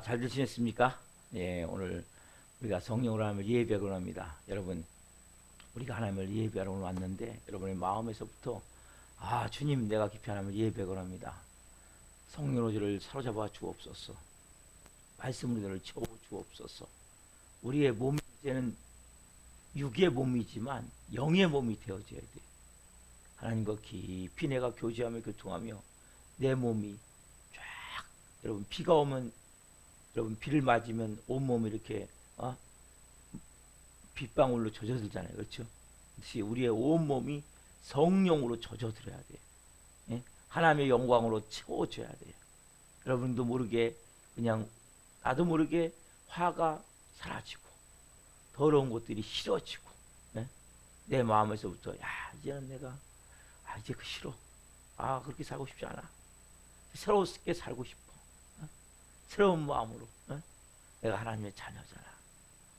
잘 지냈습니까? 예, 오늘 우리가 성령으로 하나님을 예배하러 합니다. 여러분, 우리가 하나님을 예배하러 왔는데 여러분의 마음에서부터 주님, 내가 깊이 하나님을 예배하러 합니다. 성령으로 저를 사로잡아 주옵소서. 말씀으로 저를 채워 주옵소서. 우리의 몸이 이제는 육의 몸이지만 영의 몸이 되어져야 돼. 하나님과 깊이 내가 교제하며 교통하며 내 몸이 쫙, 여러분, 비가 오면, 여러분, 비를 맞으면 온몸이 이렇게 빗방울로 젖어들잖아요. 그렇죠? 그렇지. 우리의 온몸이 성령으로 젖어들어야 돼. 예? 하나님의 영광으로 채워져야 돼. 여러분도 모르게, 그냥 나도 모르게 화가 사라지고 더러운 것들이 싫어지고, 예? 내 마음에서부터 이제는 내가 이제 그 싫어. 그렇게 살고 싶지 않아. 새롭게 살고 싶어. 새로운 마음으로, 내가 하나님의 자녀잖아.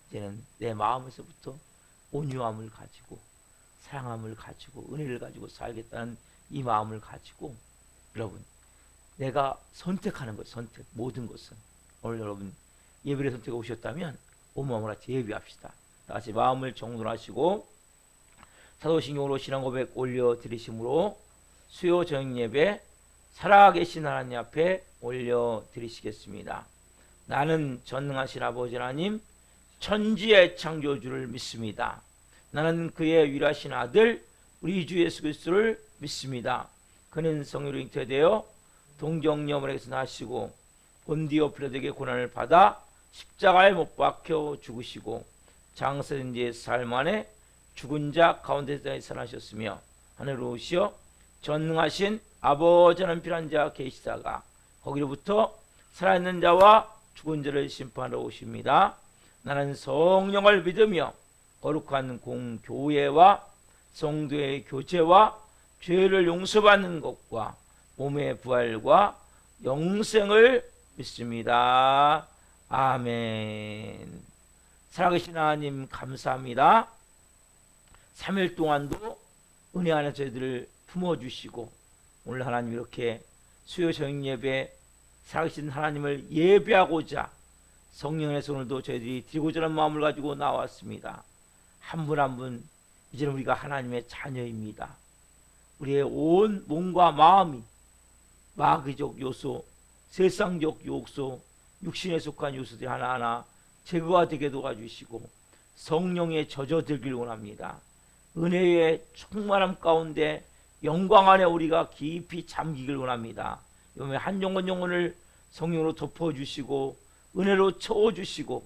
이제는 내 마음에서부터 온유함을 가지고 사랑함을 가지고 은혜를 가지고 살겠다는 이 마음을 가지고, 여러분, 내가 선택하는 것, 선택, 모든 것은. 오늘 여러분 예배를 선택해 오셨다면 온 마음으로 같이 예배합시다. 다 같이 마음을 정돈하시고 사도신경으로 신앙 고백 올려드리심으로 수요 저녁 예배 살아계신 하나님 앞에 올려드리시겠습니다. 나는 전능하신 아버지 하나님, 천지의 창조주를 믿습니다. 나는 그의 유일하신 아들 우리 주 예수 그리스도를 믿습니다. 그는 성령으로 잉태되어 동정녀머리에서 나시고 본디오 빌라도에게 고난을 받아 십자가에 못 박혀 죽으시고 장사된 지 사흘 만에 죽은 자 가운데서 살아나셨으며 하늘로 오시어 전능하신 아버지 하나님 필요한 자 계시다가 거기로부터 살아있는 자와 죽은 자를 심판하러 오십니다. 나는 성령을 믿으며 거룩한 공교회와 성도의 교제와 죄를 용서받는 것과 몸의 부활과 영생을 믿습니다. 아멘. 살아계신 하나님 감사합니다. 3일 동안도 은혜 안에 저희들을 품어주시고 오늘 하나님 이렇게 수요 저녁 예배 살아계신 하나님을 예배하고자 성령의 오늘도 저희들이 드리고자 하는 마음을 가지고 나왔습니다. 한 분 한 분 이제는 우리가 하나님의 자녀입니다. 우리의 온 몸과 마음이 마귀적 요소, 세상적 요소, 육신에 속한 요소들이 하나하나 제거가 되게 도와주시고 성령에 젖어들길 원합니다. 은혜의 충만함 가운데 영광 안에 우리가 깊이 잠기길 원합니다. 이번에 한 영혼을 성령으로 덮어주시고 은혜로 채워주시고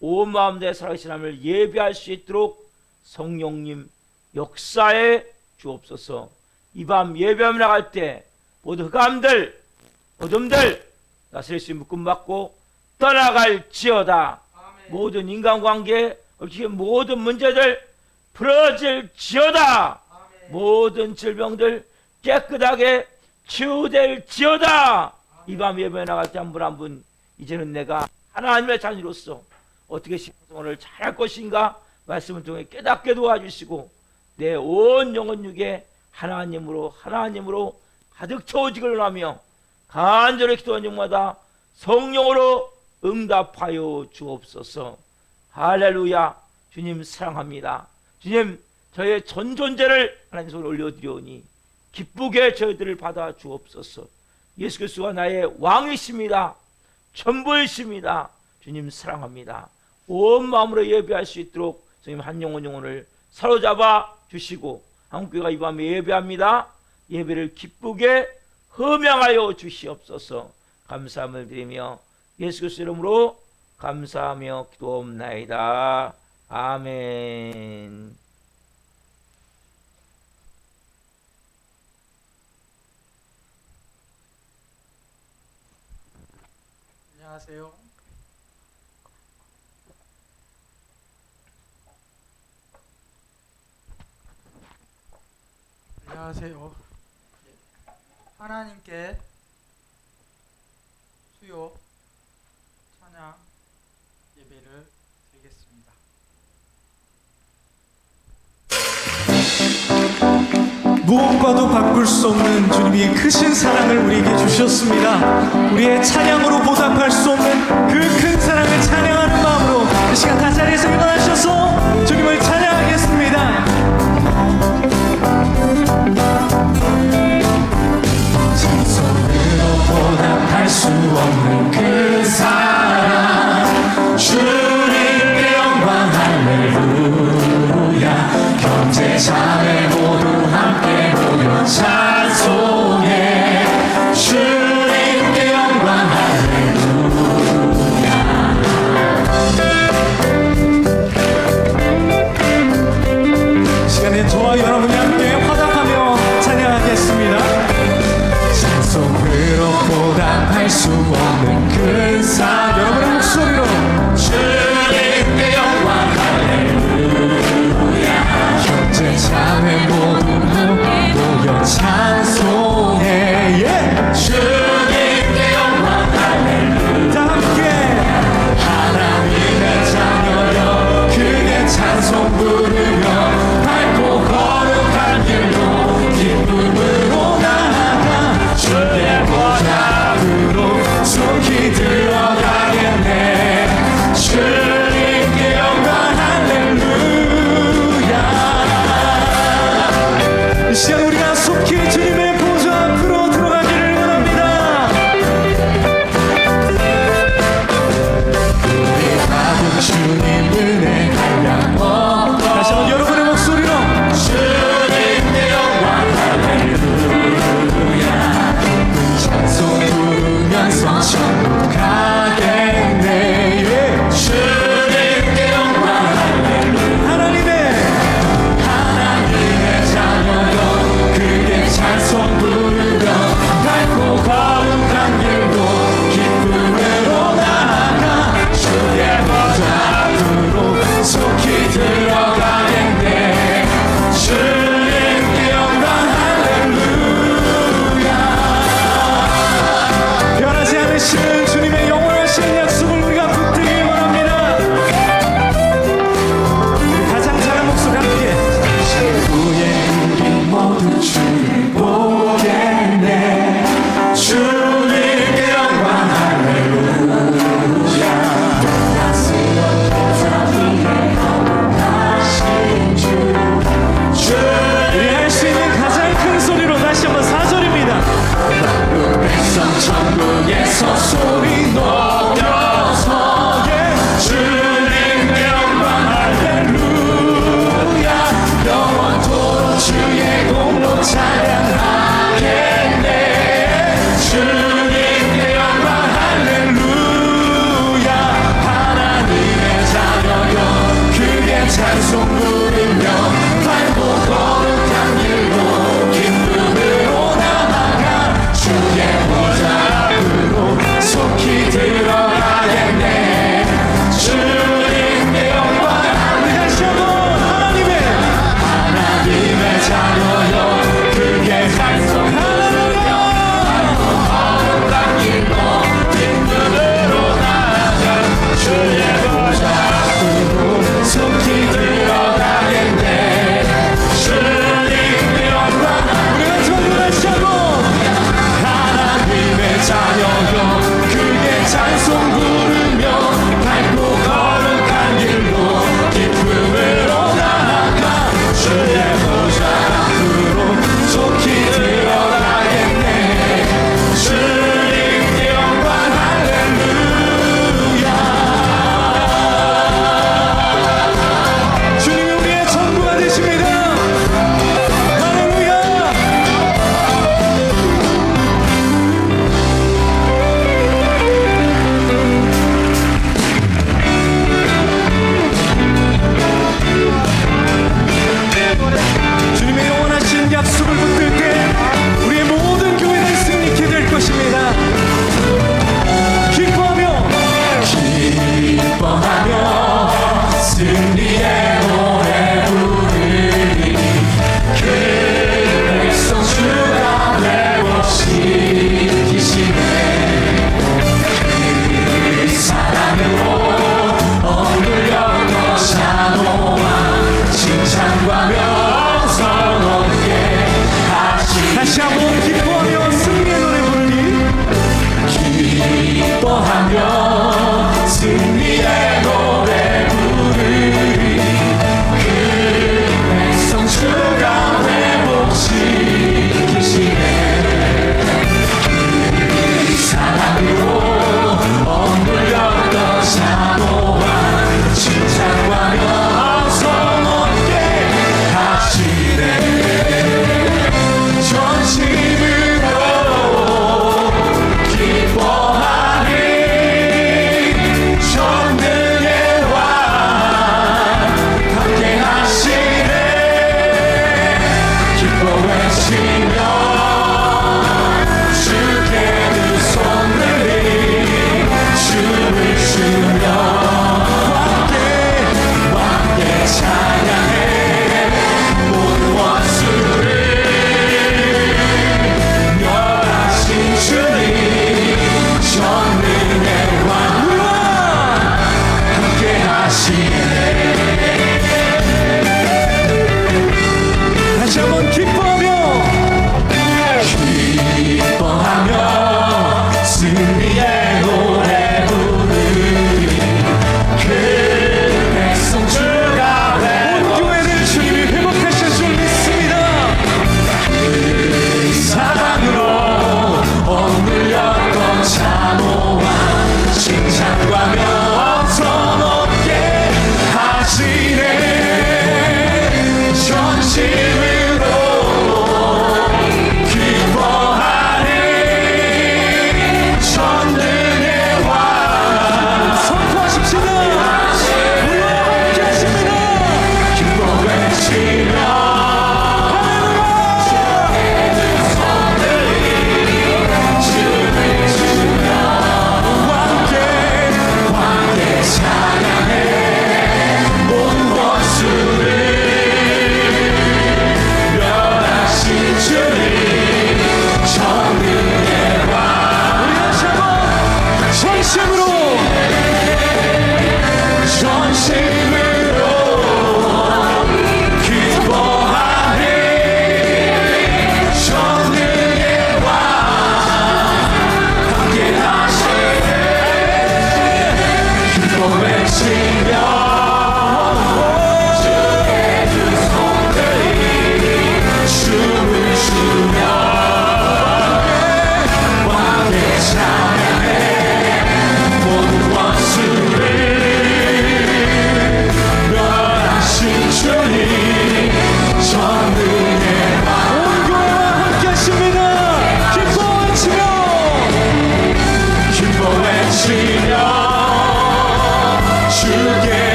온 마음 다해 살아계신 하나님을 예배할 수 있도록 성령님 역사에 주옵소서. 이 밤 예배하며 나갈 때 모두 흑암들, 어둠들 다스릴 묶음받고 떠나갈지어다. 아멘. 모든 인간관계, 모든 문제들 풀어질지어다. 아멘. 모든 질병들 깨끗하게 치유될지어다. 이 밤 예배에 나갈 때 한 분 한 분 이제는 내가 하나님의 자녀로서 어떻게 신앙생활을 잘할 것인가 말씀을 통해 깨닫게 도와주시고 내 온 영혼 육에 하나님으로 가득 채워지기를 원하며 간절히 기도하는 영마다 성령으로 응답하여 주옵소서. 할렐루야. 주님 사랑합니다. 주님, 저의 전 존재를 하나님 손에 올려드리오니 기쁘게 저희들을 받아 주옵소서. 예수 그리스도가 나의 왕이십니다. 전부이십니다. 주님 사랑합니다. 온 마음으로 예배할 수 있도록 주님 한 영혼을 사로잡아 주시고 한국교회가 이 밤에 예배합니다. 예배를 기쁘게 흠양하여 주시옵소서. 감사함을 드리며 예수 그리스도 이름으로 감사하며 기도옵나이다. 아멘. 안녕하세요. 안녕하세요. 하나님께 수요 찬양 예배를 드리겠습니다. 무엇과도 바꿀 수 없는 주님이 크신 사랑을 우리에게 주셨습니다. 우리의 찬양으로 보답할 수 없는 그 큰 사랑을 찬양하는 마음으로 이 시간 다 자리에서 일어나셔서 주님을 찬양하겠습니다. 찬송으로 보답할 수 없는 그 사랑, 주님께 영광 할렐루야. 형제 자매 모두 함께 모여 찬송해. 주님께 영광 할렐루야. 시간에 저와 여러분이 함께 화답하며 찬양하겠습니다. 찬송으로 보답할 수 없는 그 사랑, 여러분의 목소리로 주님께 영광 할렐루야. 형제 자매 모두 모여 찬송해. 주님께 영광 할렐루야. 다 함께 하나님의 자녀여 그의 찬송 부르며 밝고 거룩한 길로 기쁨으로 나아가 주의 보좌 앞으로 속히 들어가겠네.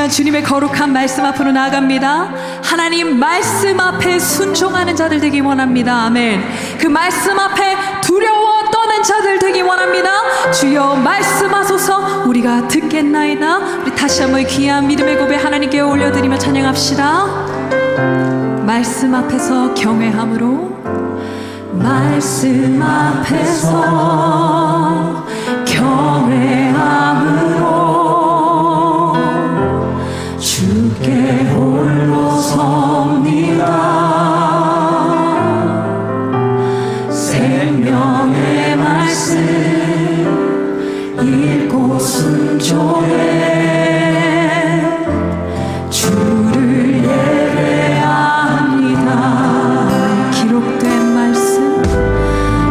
시간 주님의 거룩한 말씀 앞으로 나아갑니다. 하나님 말씀 앞에 순종하는 자들 되기 원합니다. 아멘. 그 말씀 앞에 두려워 떠는 자들 되기 원합니다. 주여 말씀하소서. 우리가 듣겠나이다. 우리 다시 한번 귀한 믿음의 고백 하나님께 올려드리며 찬양합시다. 말씀 앞에서 경외함으로, 말씀 앞에서 경외함으로 주께 홀로 섭니다. 생명의 말씀 읽고 순종해 주를 예배합니다. 기록된 말씀,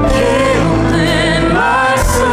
기록된 말씀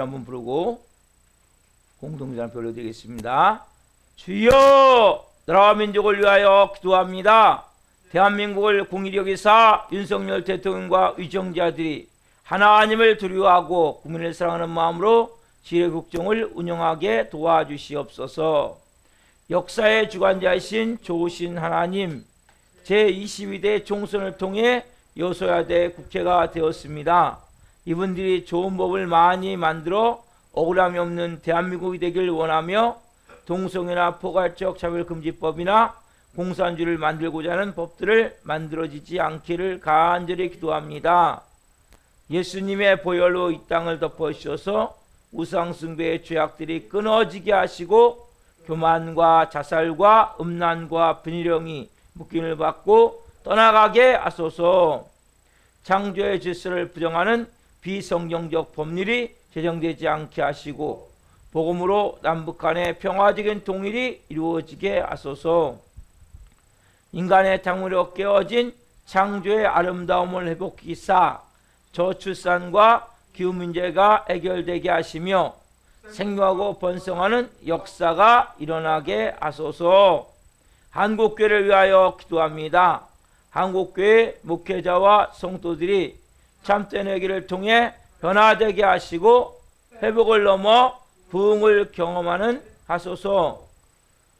한번 부르고 공동기도 한번 올려드리겠습니다. 주여, 나라와 민족을 위하여 기도합니다. 대한민국을 공의히 여기사 윤석열 대통령과 위정자들이 하나님을 두려워하고 국민을 사랑하는 마음으로 지혜 국정을 운영하게 도와주시옵소서. 역사의 주관자이신 좋으신 하나님, 제22대 총선을 통해 여소야대 국회가 되었습니다. 이분들이 좋은 법을 많이 만들어 억울함이 없는 대한민국이 되길 원하며 동성애나 포괄적 차별금지법이나 공산주의를 만들고자 하는 법들을 만들어지지 않기를 간절히 기도합니다. 예수님의 보혈로 이 땅을 덮어주셔서 우상숭배의 죄악들이 끊어지게 하시고 교만과 자살과 음란과 분열형이 묶임을 받고 떠나가게 하소서. 창조의 질서를 부정하는 비성경적 법률이 제정되지 않게 하시고 복음으로 남북 간의 평화적인 통일이 이루어지게 하소서. 인간의 작물로 깨어진 창조의 아름다움을 회복시사 저출산과 기후 문제가 해결되게 하시며 생명하고 번성하는 역사가 일어나게 하소서. 한국교회를 위하여 기도합니다. 한국교회 목회자와 성도들이 참된 회개를 통해 변화되게 하시고 회복을 넘어 부흥을 경험하는 하소서.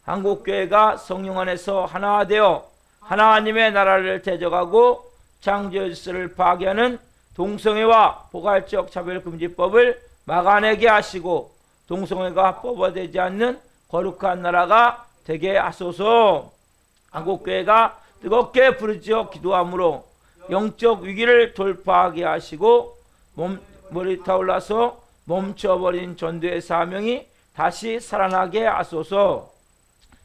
한국교회가 성령 안에서 하나 되어 하나님의 나라를 대적하고 창조의 질서를 파괴하는 동성애와 포괄적 차별금지법을 막아내게 하시고 동성애가 합법화되지 않는 거룩한 나라가 되게 하소서. 한국교회가 뜨겁게 부르짖어 기도함으로 영적 위기를 돌파하게 하시고 머리 타올라서 멈춰버린 전도의 사명이 다시 살아나게 하소서.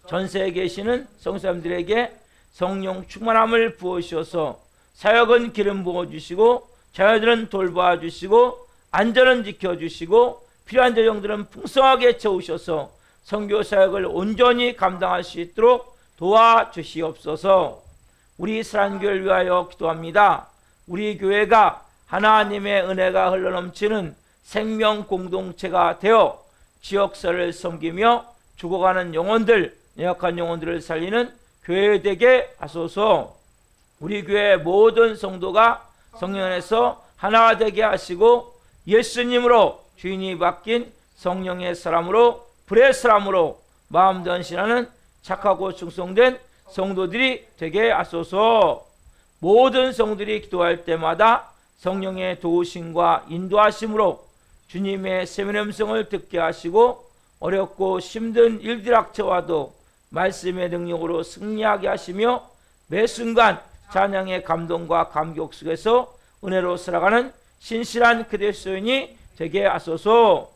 전세에 계시는 성도님들에게 성령 충만함을 부어주셔서 사역은 기름 부어주시고 자녀들은 돌봐주시고 안전은 지켜주시고 필요한 재정들은 풍성하게 채우셔서 선교 사역을 온전히 감당할 수 있도록 도와주시옵소서. 우리 사랑교회를 위하여 기도합니다. 우리 교회가 하나님의 은혜가 흘러넘치는 생명 공동체가 되어 지역사를 섬기며 죽어가는 영혼들, 연약한 영혼들을 살리는 교회 되게 하소서. 우리 교회 모든 성도가 성령 안에서 하나 되게 하시고 예수님으로 주인이 바뀐 성령의 사람으로 불의 사람으로 마음 전신하는 착하고 충성된 성도들이 되게 하소서. 모든 성도들이 기도할 때마다 성령의 도우심과 인도하심으로 주님의 세미의 음성을 듣게 하시고 어렵고 힘든 일들 닥쳐와도 말씀의 능력으로 승리하게 하시며 매 순간 찬양의 감동과 감격 속에서 은혜로 살아가는 신실한 그리스도인이 되게 하소서.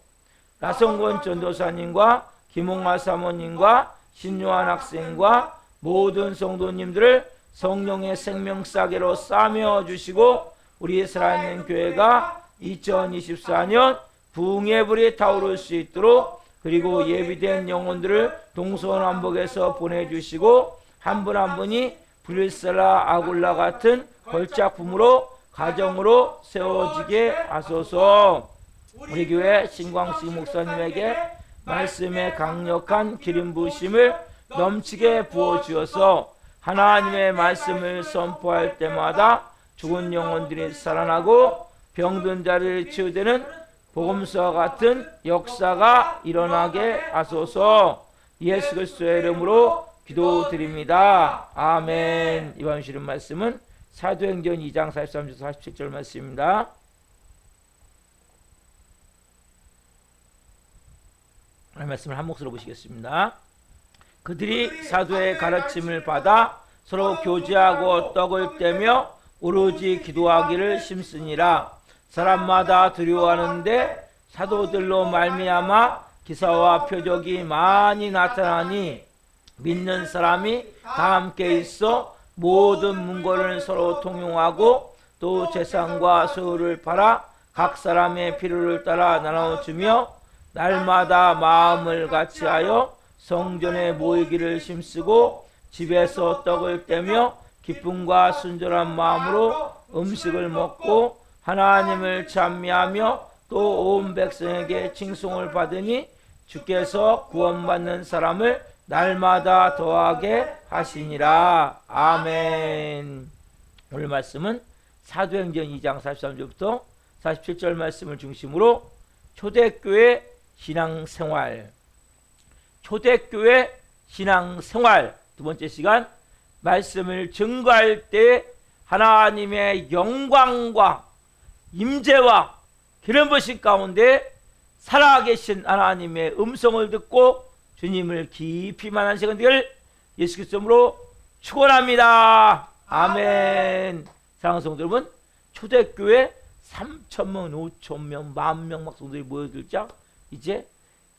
나성권 전도사님과 김홍아 사모님과 신요한 학생과 모든 성도님들을 성령의 생명싸개로 싸매어 주시고 우리 살아있는 교회가 2024년 부흥의 불이 타오를 수 있도록 그리고 예비된 영혼들을 동서남북에서 보내주시고 한 분 한 분이 브릴셀라 아굴라 같은 걸작품으로 가정으로 세워지게 하소서. 우리 교회 신광식 목사님에게 말씀의 강력한 기름 부으심을 넘치게 부어주어서 하나님의 말씀을 선포할 때마다 죽은 영혼들이 살아나고 병든 자를 치유되는 복음서와 같은 역사가 일어나게 하소서. 예수 그리스도의 이름으로 기도드립니다. 아멘. 이번 주일 말씀은 사도행전 2장 43절 47절 말씀입니다. 말씀을 한 목소리로 보시겠습니다. 그들이 사도의 가르침을 받아 서로 교제하고 떡을 떼며 오로지 기도하기를 심쓰니라. 사람마다 두려워하는데 사도들로 말미암아 기사와 표적이 많이 나타나니 믿는 사람이 다 함께 있어 모든 문고를 서로 통용하고 또 재산과 소유를 팔아 각 사람의 필요를 따라 나눠주며 날마다 마음을 같이하여 성전에 모이기를 힘쓰고 집에서 떡을 떼며 기쁨과 순전한 마음으로 음식을 먹고 하나님을 찬미하며 또 온 백성에게 칭송을 받으니 주께서 구원받는 사람을 날마다 더하게 하시니라. 아멘. 오늘 말씀은 사도행전 2장 43절부터 47절 말씀을 중심으로 초대교회 신앙생활, 초대교회 신앙생활 두 번째 시간, 말씀을 증거할 때 하나님의 영광과 임재와 기름 부으심 가운데 살아계신 하나님의 음성을 듣고 주님을 깊이 만난 시간 되기를 예수 그리스도 이름으로 축원합니다. 아멘. 사랑하는 성도 여러분, 초대교회 3,000명, 5,000명, 10,000명 막 성도들이 모여들자 이제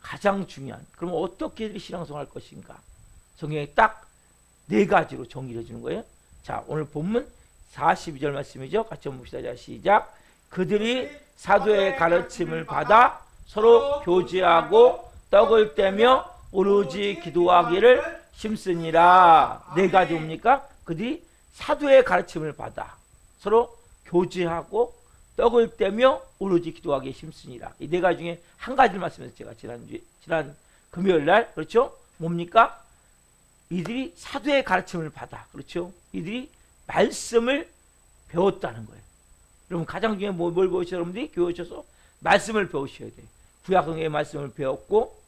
가장 중요한, 그럼 어떻게 신앙생활 할 것인가? 성경에 딱 4가지로 정의를 해주는 거예요. 자, 오늘 본문 42절 말씀이죠. 같이 한번 봅시다. 자, 시작. 그들이 사도의 가르침을 받아 서로 교제하고 떡을 떼며 오로지 기도하기를 힘쓰니라. 4가지 뭡니까? 그들이 사도의 가르침을 받아 서로 교제하고 떡을 떼며 오로지 기도하기에 힘쓰니라. 이 4가지 중에 한 가지를 말씀해서 제가 지난 금요일 날, 그렇죠? 뭡니까? 이들이 사도의 가르침을 받아, 그렇죠? 이들이 말씀을 배웠다는 거예요. 여러분 가장 중요한 뭘 배우셔서 여러분들이 교회 오셔서 말씀을 배우셔야 돼요. 구약성경의 말씀을 배웠고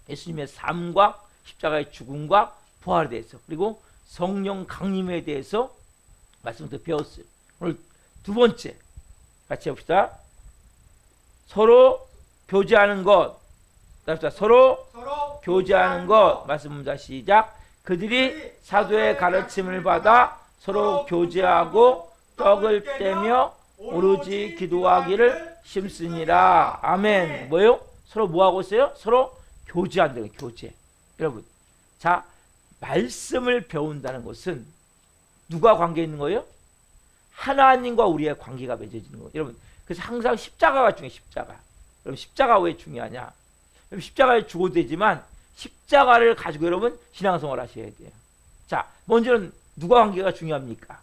예수님의 삶과 십자가의 죽음과 부활에 대해서, 그리고 성령 강림에 대해서 말씀을 배웠어요. 오늘 두 번째 같이 해봅시다. 서로 교제하는 것. 서로 교제하는 것. 말씀입니다. 시작. 그들이 사도의 가르침을 받아 서로 교제하고 떡을 떼며 오로지 기도하기를 힘쓰니라. 아멘. 뭐요? 서로 뭐하고 있어요? 서로 교제한다는 거예요. 교제. 여러분, 자, 말씀을 배운다는 것은 누가 관계 있는 거예요? 하나님과 우리의 관계가 맺어지는 거예요. 여러분, 그래서 항상 십자가가 중요해요. 십자가. 여러분, 십자가 왜 중요하냐? 여러분, 십자가에 죽어도 되지만 십자가를 가지고 여러분 신앙생활 하셔야 돼요. 자, 먼저는 누가 관계가 중요합니까?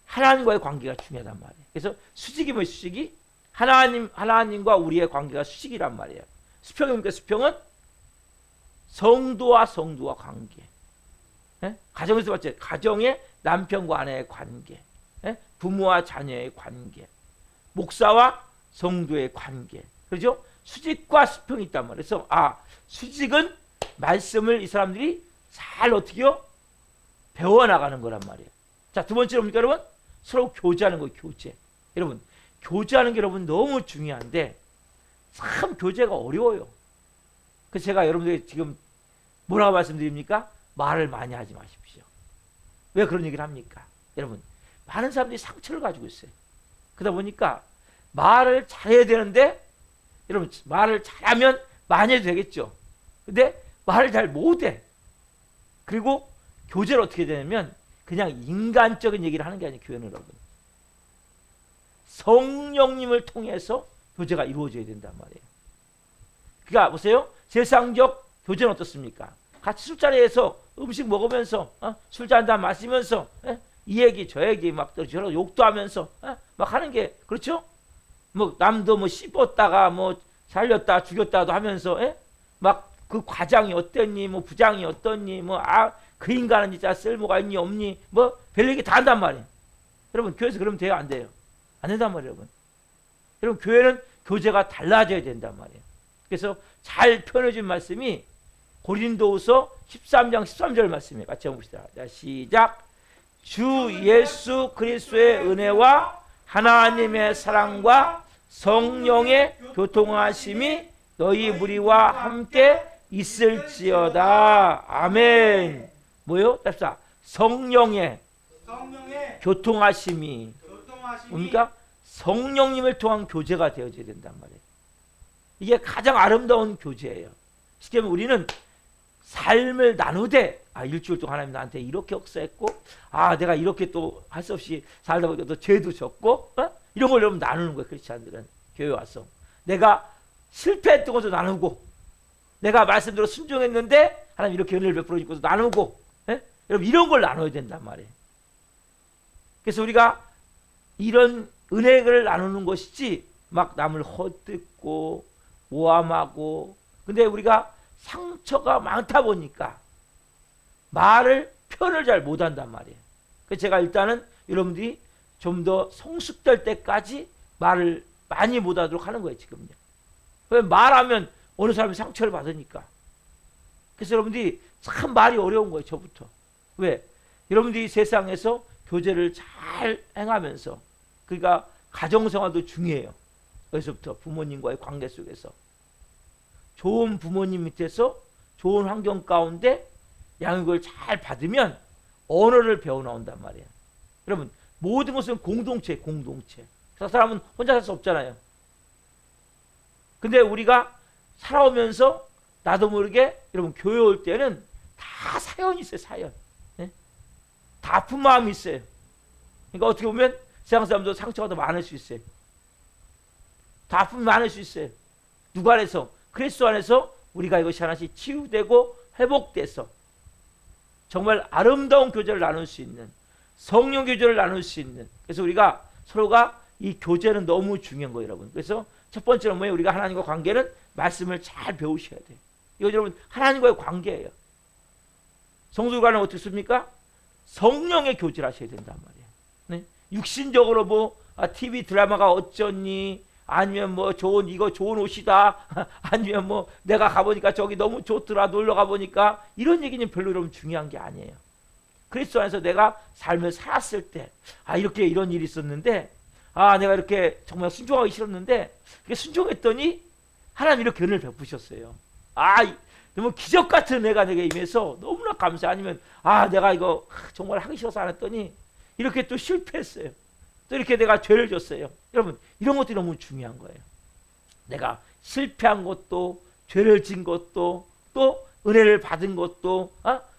하나님과의 관계가 중요하단 말이에요. 그래서 수직이 뭐예요? 수직이? 하나님과 우리의 관계가 수직이란 말이에요. 수평이 뭡니까? 수평은 성도와 관계. 예? 가정에서 봤죠? 가정의 남편과 아내의 관계. 예? 부모와 자녀의 관계. 목사와 성도의 관계. 그렇죠? 수직과 수평이 있단 말이에요. 그래서 수직은 말씀을 이 사람들이 잘 어떻게요? 배워나가는 거란 말이에요. 자, 두 번째로 뭡니까 여러분? 서로 교제하는 거예요. 교제. 여러분, 교제하는 게 여러분 너무 중요한데 참 교제가 어려워요. 그래서 제가 여러분들이 지금 뭐라고 말씀드립니까? 말을 많이 하지 마십시오. 왜 그런 얘기를 합니까? 여러분, 많은 사람들이 상처를 가지고 있어요. 그러다 보니까 말을 잘해야 되는데 여러분, 말을 잘하면 많이 해도 되겠죠. 근데 말을 잘 못해. 그리고 교제를 어떻게 되냐면 그냥 인간적인 얘기를 하는 게 아니에요. 교회는 여러분, 성령님을 통해서 교제가 이루어져야 된단 말이에요. 그러니까 보세요. 세상적 교제는 어떻습니까? 같이 술자리에서 음식 먹으면서 술잔 한잔 마시면서 이 얘기 저 얘기 막 저런 욕도 하면서 막 하는 게, 그렇죠? 뭐 남도 뭐 씹었다가 뭐 살렸다 죽였다도 하면서 막 그 과장이 어땠니, 뭐 부장이 어떻니, 뭐 그 인간은 진짜 쓸모가 있니 없니, 뭐 별 얘기 다 한단 말이에요. 여러분, 교회에서 그러면 돼요? 안 돼요? 안 된단 말이에요. 여러분, 교회는 교제가 달라져야 된단 말이에요. 그래서 잘 표현해준 말씀이 고린도후서 13장 13절 말씀이에요. 같이 한번 봅시다. 자, 시작. 주 예수 그리스도의 은혜와 하나님의 사랑과 성령의 교통하심이 너희 무리와 함께 있을지어다. 아멘. 뭐요? 답시다. 성령의 교통하심이 뭡니까? 성령님을 통한 교제가 되어져야 된단 말이에요. 이게 가장 아름다운 교제예요. 쉽게 말하면 우리는 삶을 나누되 일주일 동안 하나님 나한테 이렇게 역사했고 내가 이렇게 또 할 수 없이 살다 보니까 또 죄도 졌고 이런 걸 여러분 나누는 거예요. 크리스찬들은 교회 와서 내가 실패했던 것도 나누고 내가 말씀대로 순종했는데 하나님 이렇게 은혜를 베풀어 주고 나누고 여러분 이런 걸 나눠야 된단 말이에요. 그래서 우리가 이런 은혜를 나누는 것이지 막 남을 헛듣고 모함하고, 근데 우리가 상처가 많다 보니까 말을 표현을 잘 못한단 말이에요. 그래서 제가 일단은 여러분들이 좀 더 성숙될 때까지 말을 많이 못하도록 하는 거예요, 지금요. 왜 말하면 어느 사람이 상처를 받으니까. 그래서 여러분들이 참 말이 어려운 거예요, 저부터. 왜? 여러분들이 세상에서 교제를 잘 행하면서, 그러니까 가정생활도 중요해요. 여기서부터 부모님과의 관계 속에서 좋은 부모님 밑에서 좋은 환경 가운데 양육을 잘 받으면 언어를 배워 나온단 말이에요. 여러분, 모든 것은 공동체. 그 사람은 혼자 살 수 없잖아요. 근데 우리가 살아오면서 나도 모르게 여러분 교회 올 때는 다 사연이 있어요. 사연. 네? 다 아픈 마음이 있어요. 그러니까 어떻게 보면 세상 사람도 상처가 더 많을 수 있어요. 다 아픔이 많을 수 있어요. 누구 안에서? 그리스도 안에서 우리가 이것이 하나씩 치유되고 회복돼서 정말 아름다운 교제를 나눌 수 있는, 성령 교제를 나눌 수 있는, 그래서 우리가 서로가 이 교제는 너무 중요한 거예요, 여러분. 그래서 첫 번째는 뭐예요? 우리가 하나님과 관계는 말씀을 잘 배우셔야 돼요. 이거 여러분 하나님과의 관계예요. 성도들과는 어떻게 씁니까? 성령의 교제를 하셔야 된단 말이에요. 네? 육신적으로 뭐 TV 드라마가 어쩌니, 아니면 뭐 좋은 옷이다, 아니면 뭐 내가 가보니까 저기 너무 좋더라, 놀러 가보니까, 이런 얘기는 별로 여러분 중요한 게 아니에요. 그리스도 안에서 내가 삶을 살았을 때, 이렇게 이런 일이 있었는데, 내가 이렇게 정말 순종하기 싫었는데 이렇게 순종했더니 하나님 이렇게 은혜를 베푸셨어요. 너무 기적 같은 내가 내게 임해서 너무나 감사. 아니면 내가 이거 정말 하기 싫어서 안 했더니 이렇게 또 실패했어요. 또 이렇게 내가 죄를 졌어요. 여러분, 이런 것들이 너무 중요한 거예요. 내가 실패한 것도, 죄를 진 것도, 또 은혜를 받은 것도,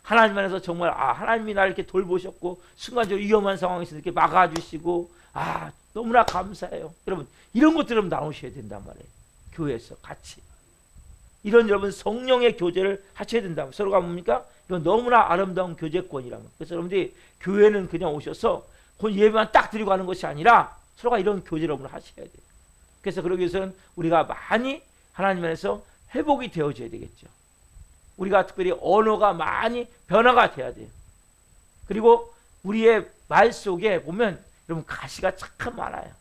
하나님 안에서 정말 하나님이 나를 이렇게 돌보셨고, 순간적으로 위험한 상황에서 이렇게 막아주시고, 너무나 감사해요. 여러분, 이런 것들을 나누셔야 된단 말이에요. 교회에서 같이 이런 여러분 성령의 교제를 하셔야 된다. 서로가 뭡니까? 이건 너무나 아름다운 교제권이라면. 그래서 여러분들이 교회는 그냥 오셔서 예배만 딱 드리고 하는 것이 아니라 서로가 이런 교제를 하셔야 돼요. 그래서 그러기 위해서는 우리가 많이 하나님 안에서 회복이 되어져야 되겠죠. 우리가 특별히 언어가 많이 변화가 돼야 돼요. 그리고 우리의 말 속에 보면 여러분 가시가 참 많아요.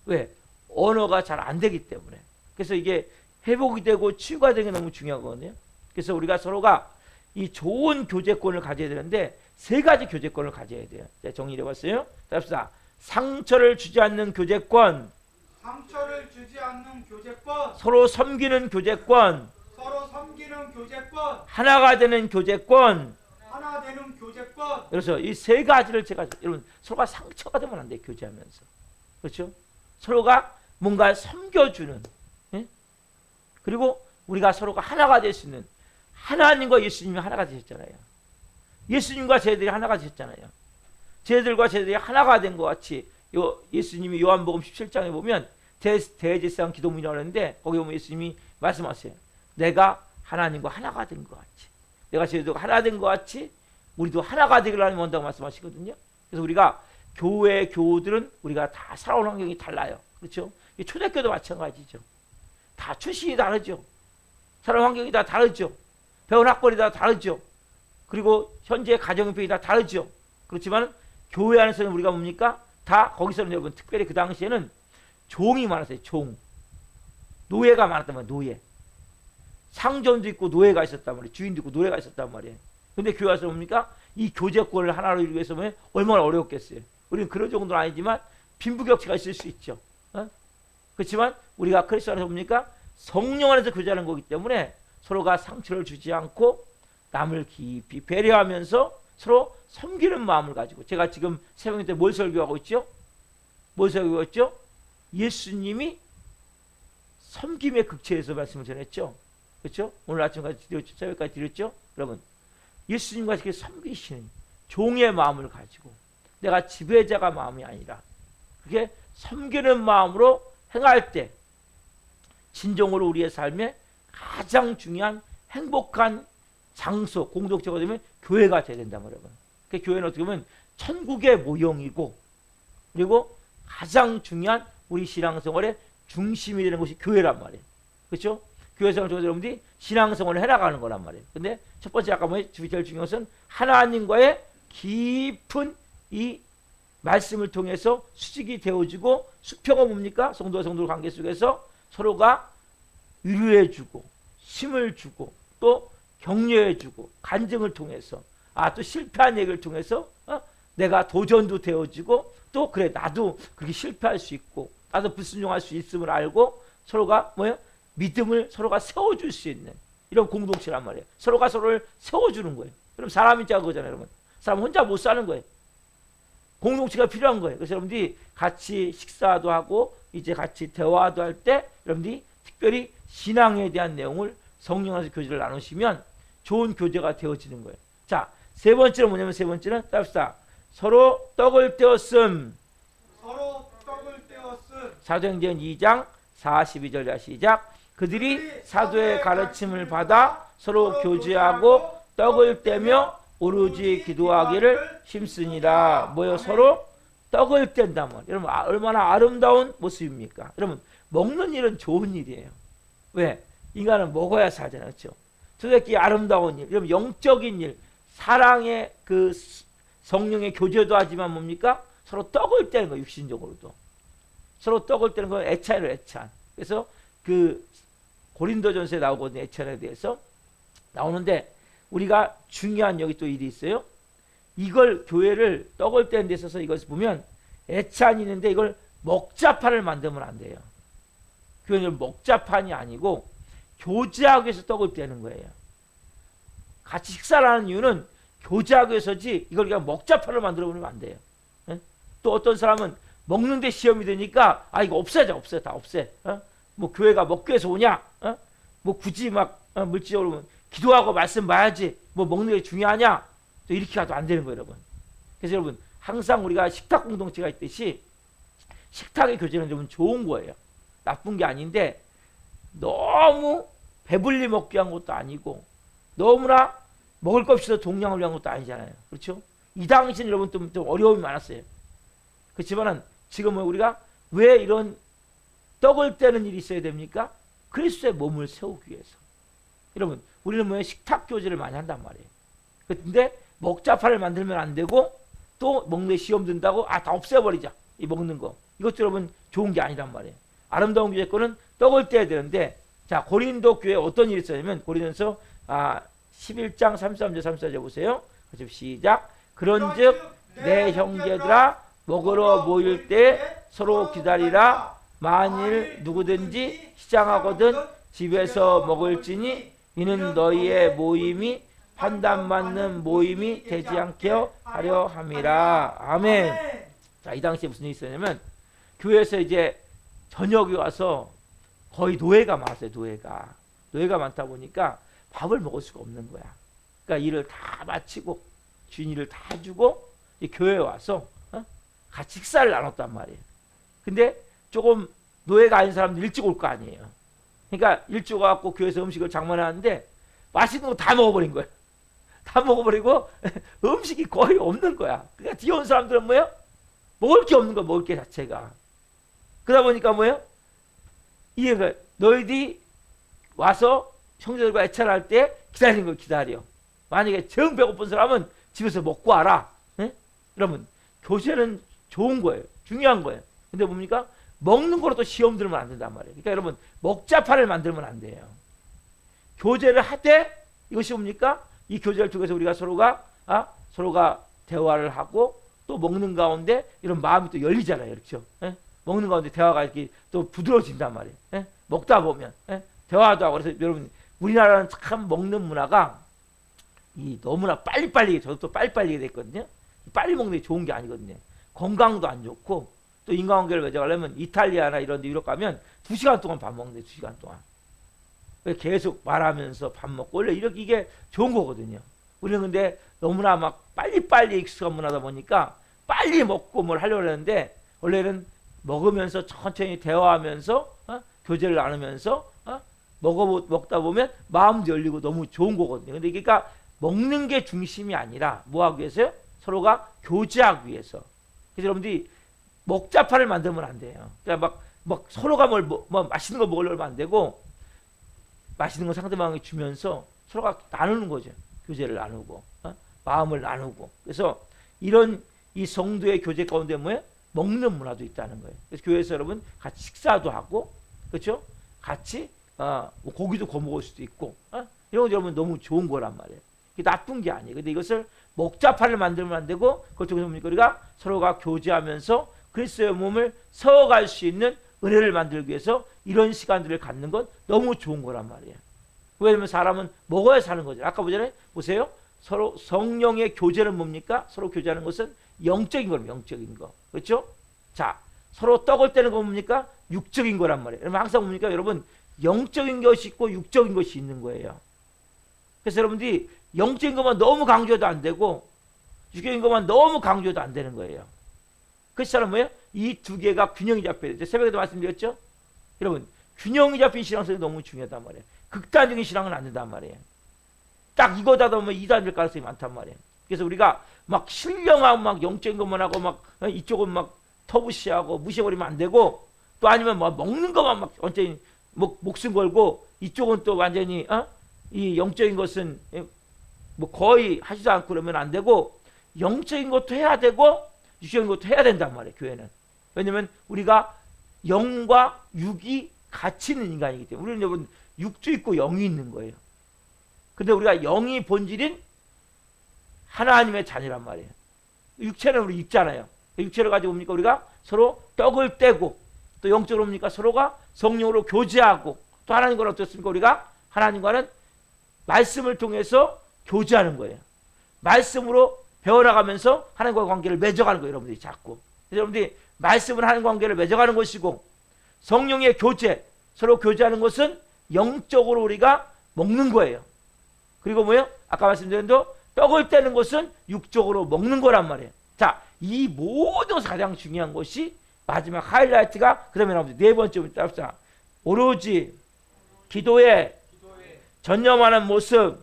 왜? 언어가 잘 안 되기 때문에. 그래서 이게 회복이 되고 치유가 되는 게 너무 중요한 거거든요. 그래서 우리가 서로가 이 좋은 교제권을 가져야 되는데 세 가지 교제권을 가져야 돼요. 자, 정리해 봤어요. 답시다. 상처를 주지 않는 교제권, 상처를 주지 않는 교제권, 서로 섬기는 교제권, 서로 섬기는 교제권, 하나가 되는 교제권. 하나 되는 교제권. 그래서 이 세 가지를 제가 여러분 서로가 상처가 되면 안 돼. 교제하면서. 그렇죠? 서로가 뭔가 섬겨주는, 예? 그리고 우리가 서로가 하나가 될 수 있는, 하나님과 예수님이 하나가 되셨잖아요. 예수님과 저희들이 하나가 되셨잖아요. 저희들과 저희들이 하나가 된 것 같이 예수님이 요한복음 17장에 보면 대제사장 기도문이라고 하는데 거기 보면 예수님이 말씀하세요. 내가 하나님과 하나가 된 것 같이, 내가 저희들과 하나 된 것 같이 우리도 하나가 되기를 하나님 원다고 말씀하시거든요. 그래서 우리가 교회 교우들은 우리가 다 살아온 환경이 달라요. 그렇죠? 초대교도 마찬가지죠. 다 출신이 다르죠. 살아온 환경이 다 다르죠. 배운 학벌이 다 다르죠. 그리고 현재 가정 형편이 다 다르죠. 그렇지만 교회 안에서는 우리가 뭡니까? 다 거기서는 여러분 특별히 그 당시에는 종이 많았어요. 종. 노예가 많았단 말이에요. 노예. 상전도 있고 노예가 있었단 말이에요. 주인도 있고 노예가 있었단 말이에요. 근데 교회 와서 뭡니까? 이 교제권을 하나로 이루기 위해서 얼마나 어려웠겠어요. 우리는 그런 정도는 아니지만 빈부격차가 있을 수 있죠. 그렇지만 우리가 그리스도 안에서 뭡니까? 성령 안에서 교제하는 거기 때문에 서로가 상처를 주지 않고 남을 깊이 배려하면서 서로 섬기는 마음을 가지고, 제가 지금 새벽 때 뭘 설교하고 있죠? 뭘 설교하고 있죠? 예수님이 섬김의 극체에서 말씀을 전했죠. 그렇죠? 오늘 아침까지 드렸죠? 새벽까지 드렸죠? 여러분, 예수님과 이렇게 섬기시는 종의 마음을 가지고, 내가 지배자가 마음이 아니라 그렇게 섬기는 마음으로 행할 때 진정으로 우리의 삶에 가장 중요한 행복한 장소, 공동체가 되면 교회가 돼야 된다 여러분. 그 교회는 어떻게 보면 천국의 모형이고, 그리고 가장 중요한 우리 신앙생활의 중심이 되는 곳이 교회란 말이에요. 그렇죠? 교회생활을 통해서 여러분들이 신앙생활을 해나가는 거란 말이에요. 근데 첫 번째 아까 뭐 제일 중요한 것은 하나님과의 깊은 이 말씀을 통해서 수직이 되어지고 수평은 뭡니까? 성도와 성도 관계 속에서 서로가 위로해주고 힘을 주고 또 격려해주고 간증을 통해서 또 실패한 얘기를 통해서 내가 도전도 되어지고 또 그래 나도 그렇게 실패할 수 있고 나도 불순종할 수 있음을 알고 서로가 뭐예요? 믿음을 서로가 세워줄 수 있는 이런 공동체란 말이에요. 서로가 서로를 세워주는 거예요. 그럼 사람이 자가 그거잖아요, 여러분. 사람 혼자 못 사는 거예요. 공동체가 필요한 거예요. 그래서 여러분들이 같이 식사도 하고 이제 같이 대화도 할 때 여러분들이 특별히 신앙에 대한 내용을 성령 안에서 교제를 나누시면 좋은 교제가 되어지는 거예요. 자, 세 번째는 뭐냐면 세 번째는 따릅시다. 서로 떡을 떼었음. 서로 떡을 떼었음. 사도행전 2장 42절 시작. 그들이 사도의 가르침을 받아 서로 교제하고 떡을 떼며 오로지 기도하기를 힘쓰니라. 뭐요? 서로 떡을 뗀다면 여러분 얼마나 아름다운 모습입니까? 여러분 먹는 일은 좋은 일이에요. 왜? 인간은 먹어야 살잖아요. 그렇죠? 특히 아름다운 일, 여러분 영적인 일, 사랑의 그 성령의 교제도 하지만 뭡니까? 서로 떡을 떼는 거예요. 육신적으로도. 서로 떡을 떼는 건 애찬이에요. 애찬. 그래서 그 고린도전서에 나오거든요. 애찬에 대해서 나오는데 우리가 중요한 여기 또 일이 있어요. 이걸 교회를 떡을 떼는 데 있어서 이것을 보면 애찬이 있는데 이걸 먹자판을 만들면 안 돼요. 교회는 먹자판이 아니고 교제하기 위해서 떡을 떼는 거예요. 같이 식사를 하는 이유는 교제하기 위해서지 이걸 그냥 먹자판을 만들어 버리면 안 돼요. 예? 또 어떤 사람은 먹는데 시험이 되니까 이거 없애자 없애 다 없애. 뭐 교회가 먹기 위해서 오냐? 뭐 굳이 막 물질적으로 기도하고 말씀 봐야지 뭐 먹는 게 중요하냐? 또 이렇게 가도 안 되는 거예요, 여러분. 그래서 여러분 항상 우리가 식탁 공동체가 있듯이 식탁의 교제는 좀 좋은 거예요. 나쁜 게 아닌데 너무 배불리 먹기 위한 것도 아니고 너무나 먹을 것 없이도 동량을 위한 것도 아니잖아요. 그렇죠? 이 당시는 여러분 좀 어려움이 많았어요. 그렇지만은 지금은 우리가 왜 이런 떡을 떼는 일이 있어야 됩니까? 그리스도의 몸을 세우기 위해서. 여러분 우리는 뭐 식탁 교제를 많이 한단 말이에요. 근데 먹자판을 만들면 안 되고 또 먹는 시험 든다고 다 없애버리자. 이 먹는 거. 이것도 여러분 좋은 게 아니란 말이에요. 아름다운 교제권은 떡을 떼야 되는데 자 고린도 교회에 어떤 일이 있었냐면 고린도서 11장 33절 34절 보세요. 시작. 그런즉 내 형제들아 먹으러 모일 때 서로 기다리라. 만일 누구든지 시장하거든 집에서 먹을지니 이는 너희의 모임이 판단 맞는 모임이 되지 않게 하려 함이라. 아멘. 자, 이 당시에 무슨 일이 있었냐면 교회에서 이제 저녁에 와서 거의 노예가 많았어요. 노예가 많다 보니까 밥을 먹을 수가 없는 거야. 그러니까 일을 다 마치고 주인 일을 다 주고 교회에 와서 같이 식사를 나눴단 말이에요. 근데 조금 노예가 아닌 사람들 일찍 올 거 아니에요. 그러니까 일찍 와갖고 교회에서 음식을 장만하는데 맛있는 거 다 먹어버린 거예요. 다 먹어버리고 음식이 거의 없는 거야. 그러니까 뒤에 온 사람들은 뭐예요? 먹을 게 없는 거야. 먹을 게 자체가. 그러다 보니까 뭐예요? 이게 너희들이 와서 형제들과 애찬할 때 기다리는 걸 기다려. 만약에 정 배고픈 사람은 집에서 먹고 와라. 네? 여러분 교제는 좋은 거예요. 중요한 거예요. 근데 뭡니까? 먹는 거로 또 시험 들면 안 된단 말이에요. 그러니까 여러분 먹자판을 만들면 안 돼요. 교제를 하되 이것이 뭡니까? 이 교제를 통해서 우리가 서로가 대화를 하고 또 먹는 가운데 이런 마음이 또 열리잖아요. 그렇죠? 예? 먹는 가운데 대화가 이렇게 또 부드러워진단 말이에요. 예? 먹다 보면 대화도 하고. 그래서 여러분 우리나라는 참 먹는 문화가 너무나 빨리빨리 저도 또 빨리빨리 됐거든요. 빨리 먹는 게 좋은 게 아니거든요. 건강도 안 좋고 또 인간관계를 맺어가려면 이탈리아나 이런 데 유럽 가면 2시간 동안 밥 먹는데 2시간 동안. 계속 말하면서 밥 먹고 원래 이게 좋은 거거든요. 우리는 근데 너무나 막 빨리빨리 익숙한 문화다 보니까 빨리 먹고 뭘 하려고 하는데 원래는 먹으면서 천천히 대화하면서 교제를 나누면서 먹다 보면 마음도 열리고 너무 좋은 거거든요. 근데 그러니까 먹는 게 중심이 아니라 뭐 하기 위해서요? 서로가 교제하기 위해서. 그래서 여러분들이 먹자판을 만들면 안 돼요. 그러니까 막 막 서로가 뭐 맛있는 거 먹으려면 안 되고 맛있는 거 상대방에게 주면서 서로가 나누는 거죠. 교제를 나누고 마음을 나누고. 그래서 이런 이 성도의 교제 가운데 뭐예요? 먹는 문화도 있다는 거예요. 그래서 교회에서 여러분 같이 식사도 하고, 그렇죠? 같이 뭐 고기도 구워 먹을 수도 있고, 이런 거 여러분 너무 좋은 거란 말이에요. 이게 나쁜 게 아니에요. 근데 이것을 먹자판을 만들면 안 되고, 그걸 통해서 뭡니까? 우리가 서로가 교제하면서 그리스도의 몸을 세워갈 수 있는 은혜를 만들기 위해서 이런 시간들을 갖는 건 너무 좋은 거란 말이에요. 왜냐하면 사람은 먹어야 사는 거죠. 아까 보세요. 서로 성령의 교제는 뭡니까? 서로 교제하는 것은 영적인 거예요. 영적인 거. 그렇죠? 자, 서로 떡을 떼는 건 뭡니까? 육적인 거란 말이에요. 여러분 항상 뭡니까? 여러분 영적인 것이 있고 육적인 것이 있는 거예요. 그래서 여러분들이 영적인 것만 너무 강조해도 안 되고 육적인 것만 너무 강조해도 안 되는 거예요. 그렇잖아요. 뭐예요? 이 두 개가 균형이 잡혀야 돼요. 새벽에도 말씀드렸죠? 여러분 균형이 잡힌 신앙성이 너무 중요하단 말이에요. 극단적인 신앙은 안 된단 말이에요. 딱 이거다 보면 이단될 가능성이 많단 말이에요. 그래서 우리가 막 신령하고 막 영적인 것만 하고 막 이쪽은 막 터부시하고 무시해버리면 안 되고, 또 아니면 뭐 먹는 것만 막 완전히 목숨 걸고 이쪽은 또 완전히 이 영적인 것은 뭐 거의 하지도 않고 그러면 안 되고, 영적인 것도 해야 되고 육적인 것도 해야 된단 말이에요. 교회는. 왜냐면 우리가 영과 육이 같이 있는 인간이기 때문에. 우리는 여러분 육도 있고 영이 있는 거예요. 근데 우리가 영이 본질인 하나님의 자녀란 말이에요. 육체는 우리 있잖아요. 육체를 가지고 뭡니까? 우리가 서로 떡을 떼고, 또 영적으로 뭡니까? 서로가 성령으로 교제하고, 또 하나님과는 어떻습니까? 우리가 하나님과는 말씀을 통해서 교제하는 거예요. 말씀으로 배워나가면서 하나님과의 관계를 맺어가는 거예요. 여러분들이 자꾸. 그래서 여러분들이 말씀을 하는 관계를 맺어가는 것이고, 성령의 교제, 서로 교제하는 것은 영적으로 우리가 먹는 거예요. 그리고 뭐예요? 아까 말씀드린 대로 떡을 떼는 것은 육적으로 먹는 거란 말이에요. 자, 이 모든 것이 가장 중요한 것이 마지막 하이라이트가 그 다음에 나옵니다. 네 번째 따릅시다. 오로지 기도에 전념하는 모습.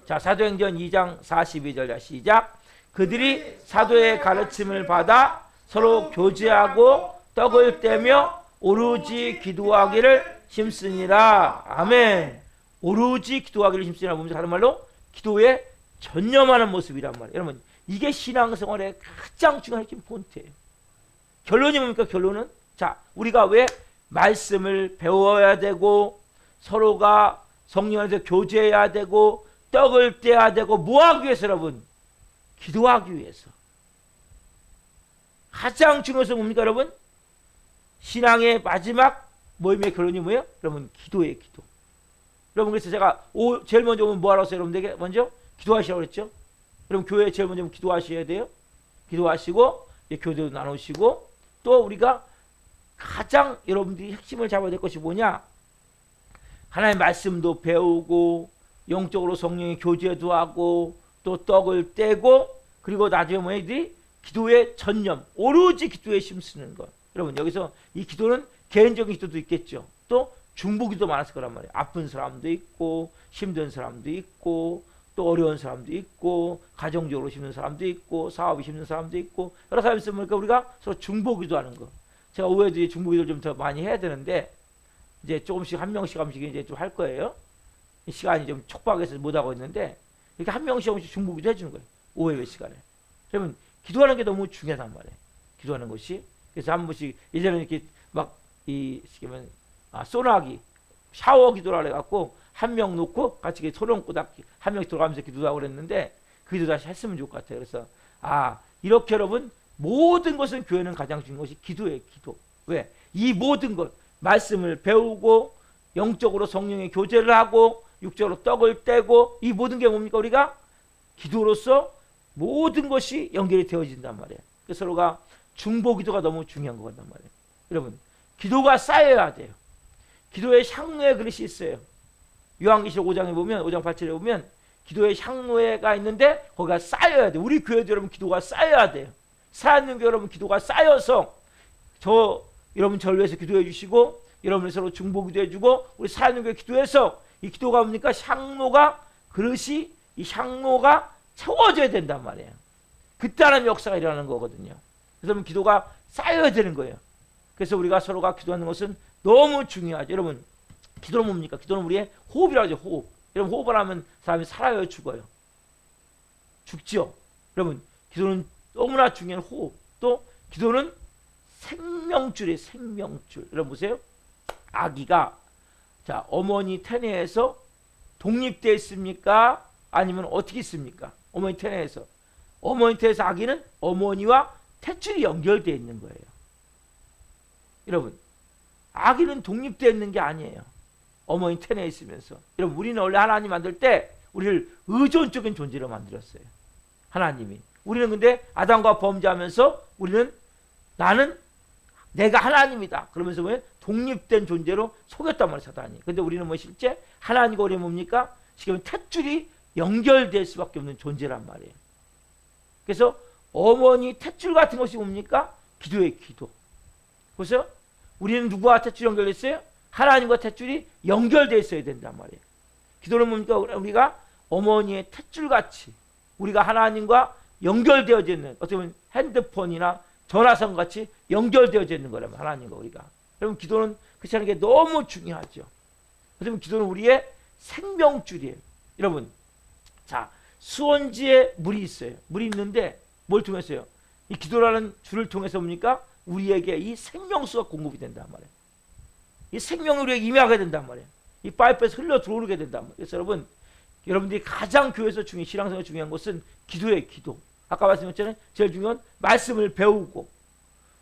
자, 사도행전 2장 42절 시작. 그들이 사도의 가르침을 받아 서로 교제하고 떡을 떼며 오로지 기도하기를 힘쓰니라. 아멘. 오로지 기도하기를 힘쓰니라 보면서 다른 말로 기도에 전념하는 모습이란 말이에요. 여러분 이게 신앙생활의 가장 중요한 포인트예요. 결론이 뭡니까? 결론은 자, 우리가 왜 말씀을 배워야 되고 서로가 성령 안에서 교제해야 되고 떡을 떼야 되고 뭐 하기 위해서? 여러분 기도하기 위해서. 가장 중요한 것은 뭡니까? 여러분 신앙의 마지막 모임의 결론이 뭐예요? 여러분 기도예요. 기도. 여러분 그래서 제가 제일 먼저 오면 뭐 하라고 했어요? 여러분들에게 먼저 기도하시라고 그랬죠? 여러분 교회에 제일 먼저 기도하셔야 돼요. 기도하시고 교제도 나누시고, 또 우리가 가장 여러분들이 핵심을 잡아야 될 것이 뭐냐? 하나님의 말씀도 배우고 영적으로 성령의 교제도 하고 또 떡을 떼고, 그리고 나중에 뭐냐들이 기도의 전념, 오로지 기도에 힘쓰는 것. 여러분 여기서 이 기도는 개인적인 기도도 있겠죠. 또 중보기도 많았을 거란 말이에요. 아픈 사람도 있고 힘든 사람도 있고 또 어려운 사람도 있고 가정적으로 힘든 사람도 있고 사업이 힘든 사람도 있고 여러 사람이 있으니까 우리가 서로 중보기도 하는 거. 제가 오후에도 중보기도를 좀 더 많이 해야 되는데 이제 조금씩 한 명씩 이제 좀 할 거예요. 시간이 좀 촉박해서 못 하고 있는데 이렇게 한 명씩 중보기도 해주는 거예요. 오후 예배 시간에. 그러면 기도하는 게 너무 중요하단 말이에요. 기도하는 것이. 그래서 한 번씩 예전에 이렇게 막 소나기 샤워 기도를 해갖고 한 명 놓고 같이 소름 꼬닥 한 명씩 들어가면서 기도하고 그랬는데 그 기도 다시 했으면 좋을 것 같아요. 그래서 이렇게 여러분 모든 것은 교회는 가장 중요한 것이 기도예요. 기도. 왜? 이 모든 것 말씀을 배우고 영적으로 성령의 교제를 하고 육적으로 떡을 떼고 이 모든 게 뭡니까? 우리가 기도로서 모든 것이 연결이 되어진단 말이에요. 그래서 서로가 중보기도가 너무 중요한 거란 말이에요. 여러분 기도가 쌓여야 돼요. 기도의 향로의 그릇이 있어요. 요한계시록 5장에 보면 5장 8절에 보면 기도의 향로가 있는데 거기가 쌓여야 돼요. 우리 교회도 여러분 기도가 쌓여야 돼요. 살아있는 교회 여러분 기도가 쌓여서 여러분 저를 위해서 기도해 주시고 여러분을 서로 중보기도해 주고 우리 살아있는 교회 기도해서 이 기도가 뭡니까? 향로가 그릇이 이 향로가 채워져야 된단 말이에요. 그때 하나님의 역사가 일어나는 거거든요. 그래서 기도가 쌓여야 되는 거예요. 그래서 우리가 서로가 기도하는 것은 너무 중요하죠. 여러분, 기도는 뭡니까? 기도는 우리의 호흡이라고 하죠. 호흡. 여러분, 호흡을 하면 사람이 살아요, 죽어요? 죽죠. 여러분, 기도는 너무나 중요한 호흡. 또 기도는 생명줄이에요. 생명줄. 여러분 보세요. 아기가 자 어머니 태내에서 독립되어 있습니까? 아니면 어떻게 있습니까? 어머니 태내에서. 어머니 태에서 아기는 어머니와 탯줄이 연결되어 있는 거예요. 여러분, 아기는 독립되어 있는 게 아니에요. 어머니 태내에 있으면서. 여러분, 우리는 원래 하나님 만들 때 우리를 의존적인 존재로 만들었어요. 하나님이. 우리는 근데 아담과 범죄하면서 우리는 나는 내가 하나님이다. 그러면서 왜 독립된 존재로 속였단 말이에요, 사단이. 근데 우리는 뭐 실제 하나님과 우리 뭡니까? 지금 탯줄이 연결될 수밖에 없는 존재란 말이에요. 그래서 어머니 탯줄 같은 것이 뭡니까? 기도의 기도. 그래서 우리는 누구와 탯줄이 연결되어 있어요? 하나님과 탯줄이 연결되어 있어야 된단 말이에요. 기도는 뭡니까? 우리가 어머니의 탯줄 같이 우리가 하나님과 연결되어져 있는, 어떻게 보면 핸드폰이나 전화선 같이 연결되어져 있는 거라면 하나님과 우리가. 여러분, 기도는 그렇지 않은 게 너무 중요하죠. 그러면 기도는 우리의 생명줄이에요. 여러분, 자, 수원지에 물이 있어요. 물이 있는데 뭘 통해서요? 이 기도라는 줄을 통해서 뭡니까? 우리에게 이 생명수가 공급이 된단 말이에요. 이 생명이 우리에게 임하게 된단 말이에요. 이 파이프에서 흘러 들어오게 된단 말이에요. 그래서 여러분, 여러분들이 가장 교회에서 중요한, 신앙생활에 중요한 것은 기도예요. 기도. 아까 말씀드렸잖아요. 제일 중요한 말씀을 배우고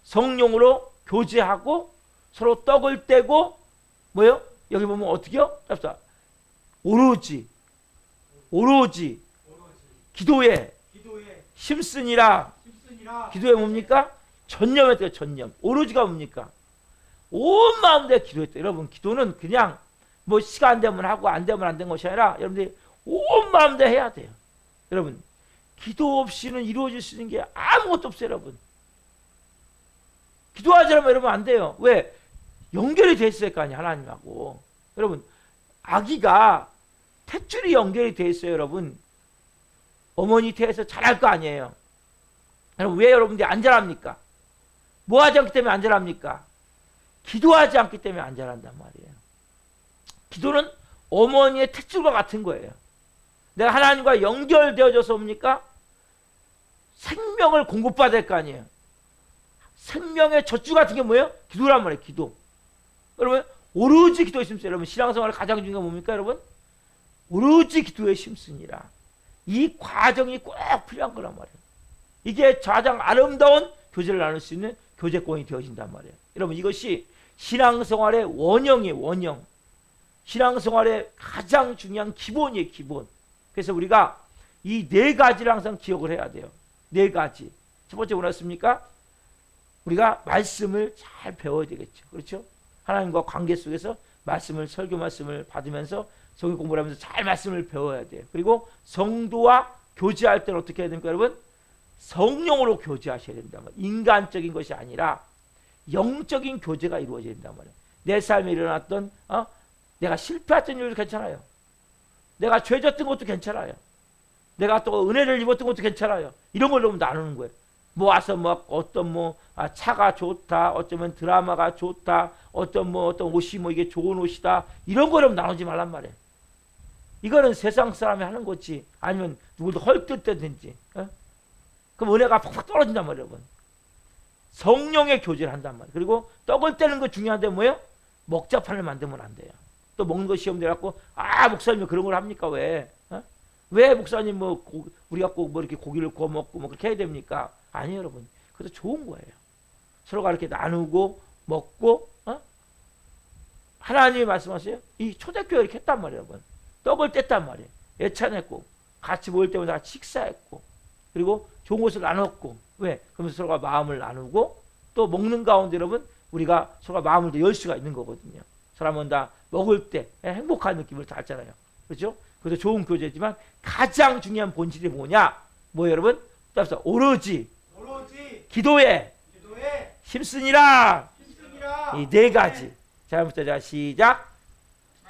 성령으로 교제하고 서로 떡을 떼고 뭐요? 여기 보면 어떻게요? 잡사. 오로지 기도에 힘쓰니라. 기도에 뭡니까? 전념했대요. 전념. 오로지가 뭡니까? 온 마음 다 기도했대. 여러분, 기도는 그냥 뭐 시간 되면 하고 안 되면 안 된 것이 아니라 여러분들이 온 마음 다 해야 돼요. 여러분, 기도 없이는 이루어질 수 있는 게 아무것도 없어요. 여러분, 기도하지 않으면 여러분 안 돼요. 왜? 연결이 돼 있을 거 아니에요, 하나님하고. 여러분, 아기가 탯줄이 연결이 돼 있어요. 여러분, 어머니 태에서 자랄 거 아니에요. 여러분, 왜 여러분들이 안 자랍니까? 뭐 하지 않기 때문에 안 자랍니까? 기도하지 않기 때문에 안 자란단 말이에요. 기도는 어머니의 탯줄과 같은 거예요. 내가 하나님과 연결되어져서 뭡니까? 생명을 공급받아야 될 거 아니에요. 생명의 젖줄 같은 게 뭐예요? 기도란 말이에요. 기도. 여러분, 오로지 기도에 힘쓰요. 여러분, 신앙생활의 가장 중요한 게 뭡니까? 여러분, 오로지 기도에 힘쓰니라. 이 과정이 꼭 필요한 거란 말이에요. 이게 가장 아름다운 교제를 나눌 수 있는 교제권이 되어진단 말이에요. 여러분, 이것이 신앙생활의 원형이에요. 원형. 신앙생활의 가장 중요한 기본이에요. 기본. 그래서 우리가 이 네 가지를 항상 기억을 해야 돼요. 네 가지. 첫 번째 뭐였습니까? 우리가 말씀을 잘 배워야 되겠죠. 그렇죠? 하나님과 관계 속에서 말씀을, 설교 말씀을 받으면서 성경 공부를 하면서 잘 말씀을 배워야 돼요. 그리고 성도와 교제할 때는 어떻게 해야 됩니까, 여러분? 성령으로 교제하셔야 된단 말이에요. 인간적인 것이 아니라 영적인 교제가 이루어져야 된단 말이에요. 내 삶에 일어났던 내가 실패했던 일도 괜찮아요. 내가 죄졌던 것도 괜찮아요. 내가 또 은혜를 입었던 것도 괜찮아요. 이런 걸 너무 나누는 거예요. 뭐 와서 뭐 어떤 차가 좋다, 어쩌면 드라마가 좋다, 어떤 옷이 이게 좋은 옷이다, 이런 거를 나누지 말란 말이에요. 이거는 세상 사람이 하는 거지, 아니면 누구도 헐뜯든지, 그럼 은혜가 팍팍 떨어진단 말이에요, 여러분. 성령의 교제를 한단 말이에요. 그리고 떡을 떼는 거 중요한데 뭐예요? 먹자판을 만들면 안 돼요. 또 먹는 거 시험 내갖고 목사님 그런 걸 합니까? 왜 목사님 우리가 꼭 이렇게 고기를 구워 먹고 그렇게 해야 됩니까? 아니에요, 여러분. 그것도 좋은 거예요. 서로가 이렇게 나누고 먹고, 하나님이 말씀하세요. 이 초대교회 이렇게 했단 말이에요, 여러분. 떡을 뗐단 말이에요. 예찬했고, 같이 모일 때마다 같이 식사했고, 그리고 좋은 것을 나눴고, 왜? 그러면서 서로가 마음을 나누고, 또 먹는 가운데 여러분, 우리가 서로가 마음을 더 열 수가 있는 거거든요. 사람은 다 먹을 때 행복한 느낌을 다 알잖아요. 그렇죠? 그것도 좋은 교제지만 가장 중요한 본질이 뭐냐? 뭐예요, 여러분? 오로지 기도에 힘쓰니라. 이 네 가지. 자, 해보자. 시작.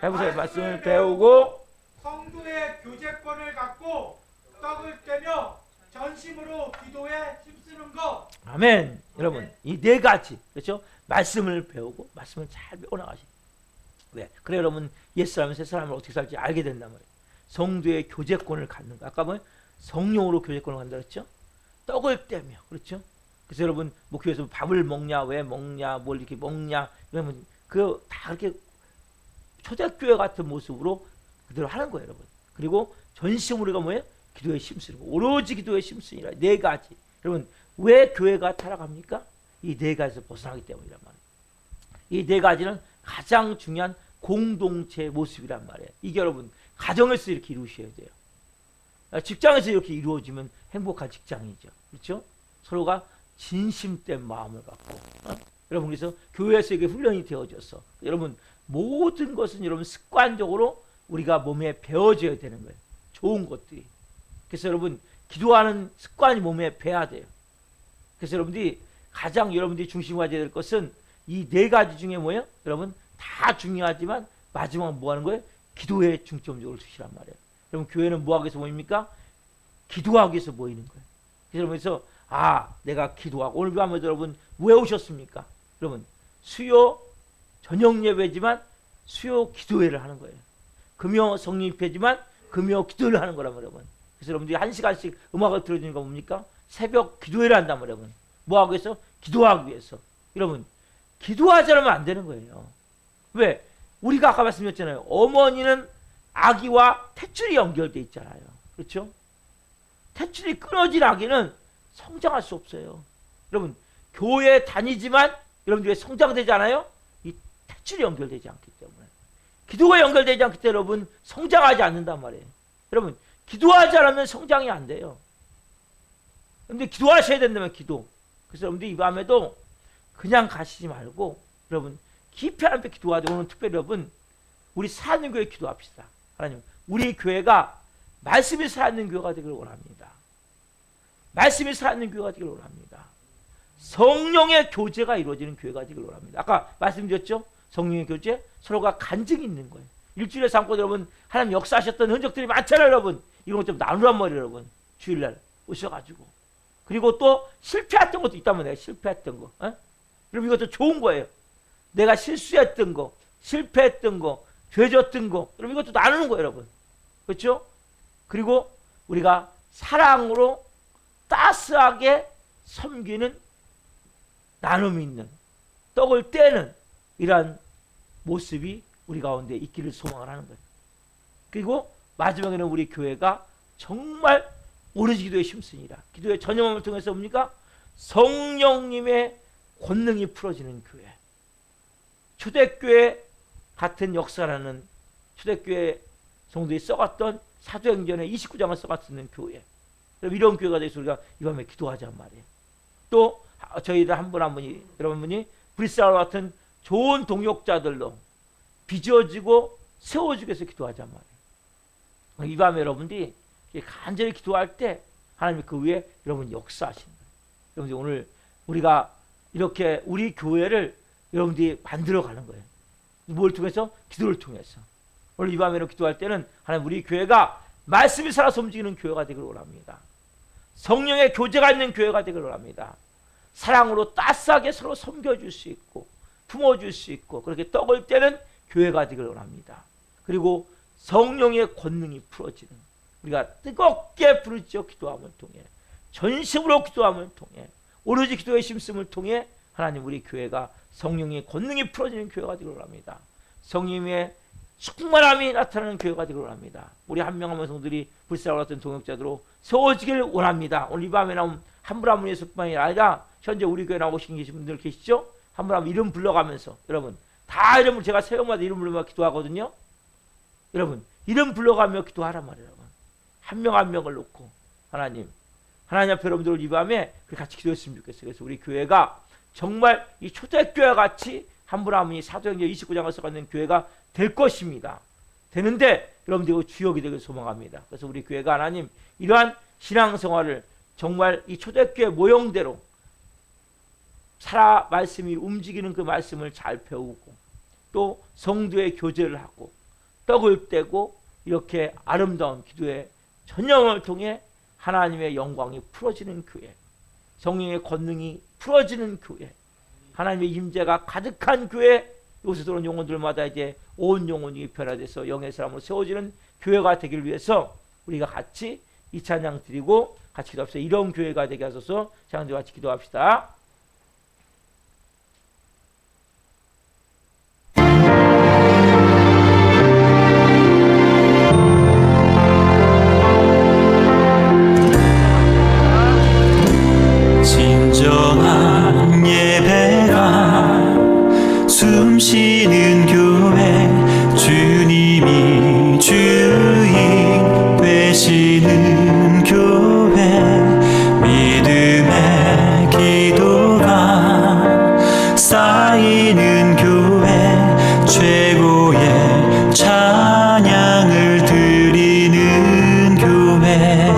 해보세요. 말씀을 배우고 성도의 교제권을 갖고 떡을 떼며 전심으로 기도에 힘쓰는 것. 아멘. 여러분, 이 네 가지. 그렇죠? 말씀을 배우고 말씀을 잘 배워나가시. 왜? 그래 여러분 옛사람은 새사람을 어떻게 살지 알게 된단 말이에요. 성도의 교제권을 갖는 거. 아까 뭐 성령으로 교제권을 갖는다 그랬죠? 떡을 떼며 그렇죠? 그래서 여러분 목회에서 밥을 먹냐 왜 먹냐 뭘 이렇게 먹냐 이러면 그 다 그렇게 초대교회 같은 모습으로 그대로 하는 거예요 여러분. 그리고 전심으로 우리가 뭐예요? 기도에 힘쓰고 오로지 기도에 힘쓰니라. 네 가지. 여러분 왜 교회가 타락합니까? 이 네 가지에서 벗어나기 때문이란 말이에요. 이 네 가지는 가장 중요한 공동체 모습이란 말이에요. 이게 여러분 가정에서 이렇게 이루셔야 돼요. 직장에서 이렇게 이루어지면 행복한 직장이죠. 그렇죠? 서로가 진심된 마음을 갖고 여러분 그래서 교회에서 이게 훈련이 되어져서 여러분 모든 것은 여러분 습관적으로 우리가 몸에 배워져야 되는 거예요. 좋은 것들이. 그래서 여러분 기도하는 습관이 몸에 배야 돼요. 그래서 여러분들이 가장 여러분들이 중심 가져야 될 것은 이 네 가지 중에 뭐예요? 여러분 다 중요하지만 마지막 뭐 하는 거예요? 기도에 중점적으로 두시란 말이에요. 여러분 교회는 뭐 하기 위해서 모입니까? 기도하기 위해서 모이는 거예요. 그래서 내가 기도하고 오늘 밤에도 여러분 왜 오셨습니까? 여러분 수요 저녁 예배지만 수요 기도회를 하는 거예요. 금요 성령 집회지만 금요 기도회를 하는 거란 말이에요. 여러분. 그래서 여러분들이 1시간씩 음악을 들어주는 거 뭡니까? 새벽 기도회를 한단 말이에요. 여러분. 뭐 하기 위해서? 기도하기 위해서. 여러분 기도하지 않으면 안 되는 거예요. 왜? 우리가 아까 말씀드렸잖아요. 어머니는 아기와 탯줄이 연결돼 있잖아요. 그렇죠? 탯줄이 끊어진 아기는 성장할 수 없어요. 여러분 교회 다니지만 여러분들이 성장되지 않아요? 이 탯줄이 연결되지 않기 때문에. 기도가 연결되지 않기 때문에 여러분 성장하지 않는단 말이에요. 여러분 기도하지 않으면 성장이 안 돼요. 그런데 기도하셔야 된다면 기도. 그래서 여러분들 이 밤에도 그냥 가시지 말고 여러분 깊이 하나님께 기도하되 오늘 특별히 여러분 우리 살아있는 교회 기도합시다. 하나님 우리 교회가 말씀이 살아있는 교회가 되기를 원합니다. 말씀이 살아있는 교회가 되기를 원합니다. 성령의 교제가 이루어지는 교회가 되기를 원합니다. 아까 말씀드렸죠? 성령의 교제 서로가 간증이 있는 거예요. 일주일에 삼고 여러분 하나님 역사하셨던 흔적들이 많잖아요. 여러분 이건 좀 나누란 말이에요. 여러분 주일날 오셔가지고 그리고 또 실패했던 것도 있다면 내가 실패했던 거 여러분 이것도 좋은 거예요. 내가 실수했던 거 실패했던 거 죄졌던 거 여러분 이것도 나누는 거예요. 여러분 그렇죠? 그리고 우리가 사랑으로 따스하게 섬기는 나눔이 있는 떡을 떼는 이러한 모습이 우리 가운데 있기를 소망을 하는 거예요. 그리고 마지막에는 우리 교회가 정말 오로지 기도에 힘쓰니라. 기도의 전념함을 통해서 뭡니까? 성령님의 권능이 풀어지는 교회. 초대교회 같은 역사라는 초대교회 성도들이 써갔던 사도행전의 29장을 써갔는 교회. 이런 교회가 돼서 우리가 이 밤에 기도하자는 말이에요. 또 저희들 한 분 한 분이 여러분이 브리스라와 같은 좋은 동역자들로 빚어지고 세워지기 위해서 기도하자는 말이에요. 이 밤에 여러분들이 간절히 기도할 때 하나님이 그 위에 여러분 역사하시는 거예요. 여러분들 오늘 우리가 이렇게 우리 교회를 여러분들이 만들어가는 거예요. 뭘 통해서? 기도를 통해서. 오늘 이 밤에 기도할 때는 하나님 우리 교회가 말씀이 살아서 움직이는 교회가 되기를 원합니다. 성령의 교제가 있는 교회가 되기를 원합니다. 사랑으로 따스하게 서로 섬겨줄 수 있고 품어줄 수 있고 그렇게 떡을 떼는 교회가 되기를 원합니다. 그리고 성령의 권능이 풀어지는 우리가 뜨겁게 부르짖어 기도함을 통해 전심으로 기도함을 통해 오로지 기도의 힘씀을 통해 하나님 우리 교회가 성령의 권능이 풀어지는 교회가 되기를 원합니다. 성령의 충만함이 나타나는 교회가 되기를 원합니다. 우리 한 명 한 명 성들이 불사와 같은 동역자들로 세워지기를 원합니다. 오늘 이 밤에 나온 한 분 한 분의 속만이 아니라 현재 우리 교회 나오신 계신 분들 계시죠? 한 분 한 분 이름 불러가면서 여러분 다 이름을 제가 새벽마다 이름 불러서 기도하거든요. 여러분 이름 불러가며 기도하란 말이에요. 여러분. 한 명 한 명을 놓고 하나님 앞에 여러분들 이 밤에 같이 기도했으면 좋겠어요. 그래서 우리 교회가 정말 이 초대교회 같이 한 분 한 분이 사도행전 29장을 써가는 교회가 될 것입니다. 되는데 여러분들 주역이 되길 소망합니다. 그래서 우리 교회가 하나님 이러한 신앙생활을 정말 이 초대교회 모형대로 살아 말씀이 움직이는 그 말씀을 잘 배우고 또 성도의 교제를 하고 떡을 떼고 이렇게 아름다운 기도의 전념을 통해 하나님의 영광이 풀어지는 교회, 성령의 권능이 풀어지는 교회, 하나님의 임재가 가득한 교회, 여기서 들어온 영혼들마다 이제 온 영혼이 변화돼서 영의 사람으로 세워지는 교회가 되기를 위해서 우리가 같이 이 찬양 드리고 같이 기도합시다. 이런 교회가 되게 하소서. 찬양들 같이 기도합시다. 진정한 예배가 숨쉬는 교회, 주님이 주인 되시는 교회, 믿음의 기도가 쌓이는 교회, 최고의 찬양을 드리는 교회,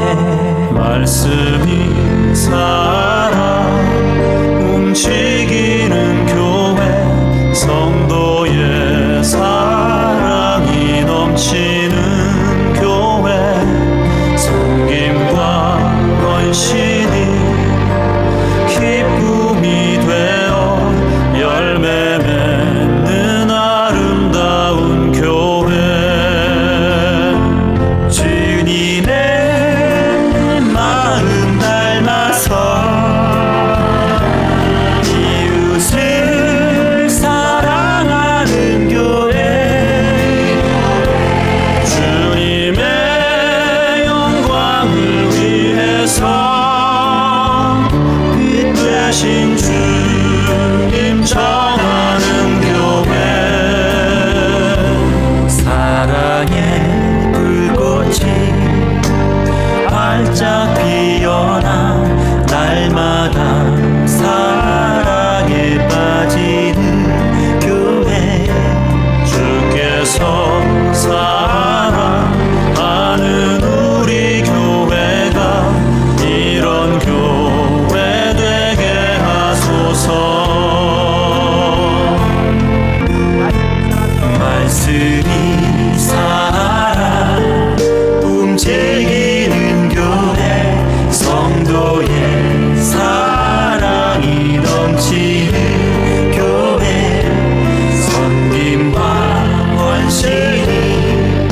말씀이 살아 움직이는 교회, 성도의 사랑이 넘치는 교회, 섬김과 헌신이 기쁨이 되어 열매 맺는 아름다운 교회, 주님의 마음 닮아서 이웃을 사랑하는 교회, 주님의 영광을 위해서 빛 되신 주님 전하는 교회, 사랑의 불꽃이 활짝 피어나 날마다 사랑에 빠지는 교회, 주께서 사랑하는 우리 교회가 이런 교회 되게 하소서. 말씀이 살아 움직이는 교회, 성도의 사랑이 넘치는 교회, 섬김과 헌신이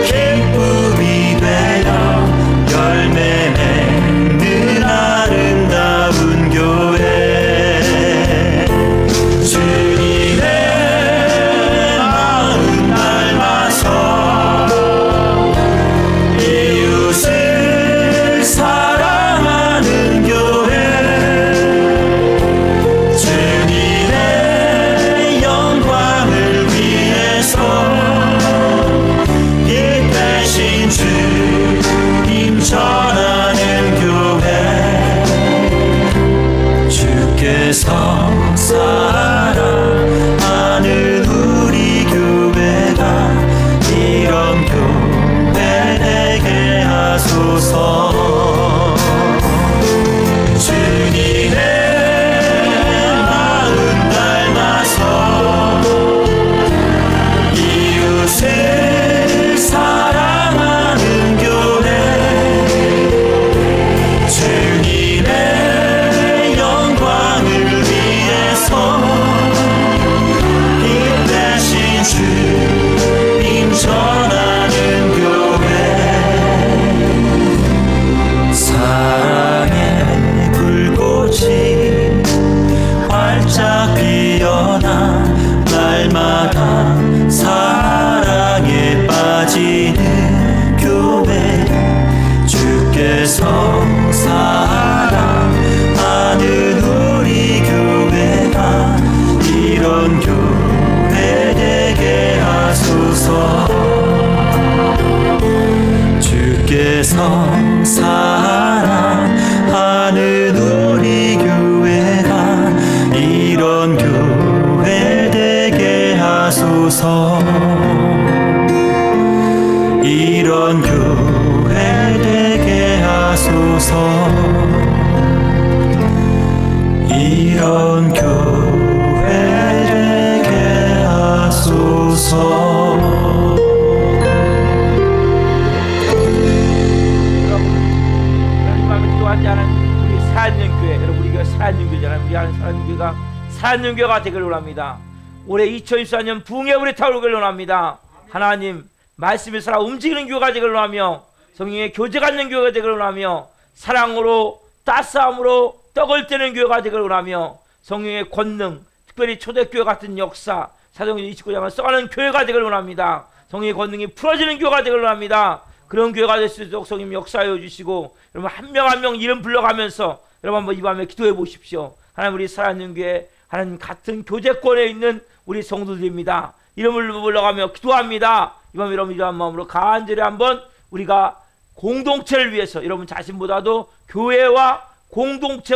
기쁨이 되어 열매 맺는 아름다운 교회, 주님의 마음 닮아서 이웃을 사랑하는 교회, 주님의 영광을 위해서 빛 되신 주님 전하는 교회, 주께서 사랑하는 우리 교회가 이런 교회 되게 하소서. 주님의 마음 닮아서 이웃을 사랑하는 교회, 주님의 영광을 위해서 빛 되신 주님 전하는 교회, 사랑의 불꽃이 활짝 피어나 날마다 사랑에 빠지는 교회, 주께서 사랑하는 우리 교회가 이런 교회 되게 하소서. 주께서 사랑하는 우리 교회가 이런 교회 되게 하소서. 이런 교회 되게 하소서. 이런 교회 되게 하소서. 여러분 기도하지 않은 우리 사안연교회, 여러분 우리가 사안연교회잖아요. 우리 하는 사안연교회가 살아있는 교회가 되기를 원합니다. 올해 2024년 붕의 불이 타오르기를 원합니다. 하나님 말씀이 살아 움직이는 교회가 되기를 원하며 성령의 교제 갖는 교회가 되기를 원하며 사랑으로 따스함으로 떡을 떼는 교회가 되기를 원하며 성령의 권능 특별히 초대교회 같은 역사 사도행전 29장을 써가는 교회가 되기를 원합니다. 성령의 권능이 풀어지는 교회가 되기를 원합니다. 그런 교회가 될 수 있도록 성령 역사하여 주시고 여러분 한 명 한 명 이름 불러가면서 여러분 한번 이 밤에 기도해 보십시오. 하나님 우리 살아있는 교회 하나님 같은 교제권에 있는 우리 성도들입니다. 이름을 불러가며 기도합니다. 이 밤에 여러분 이러한 마음으로 간절히 한번 우리가 공동체를 위해서 여러분 자신보다도 교회와 공동체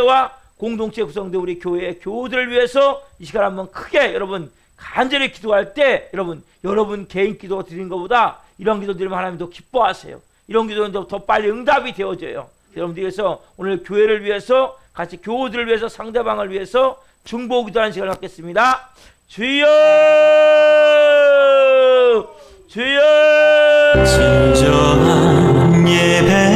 구성된 우리 교회의 교우들을 위해서 이 시간 한번 크게 여러분 간절히 기도할 때 여러분 개인 기도 드리는 것보다 이런 기도 드리면 하나님 더 기뻐하세요. 이런 기도는 더 빨리 응답이 되어져요. 여러분들께서 오늘 교회를 위해서 같이 교우들을 위해서 상대방을 위해서 중보 기도하는 시간을 갖겠습니다. 주여 주여 진정한 예배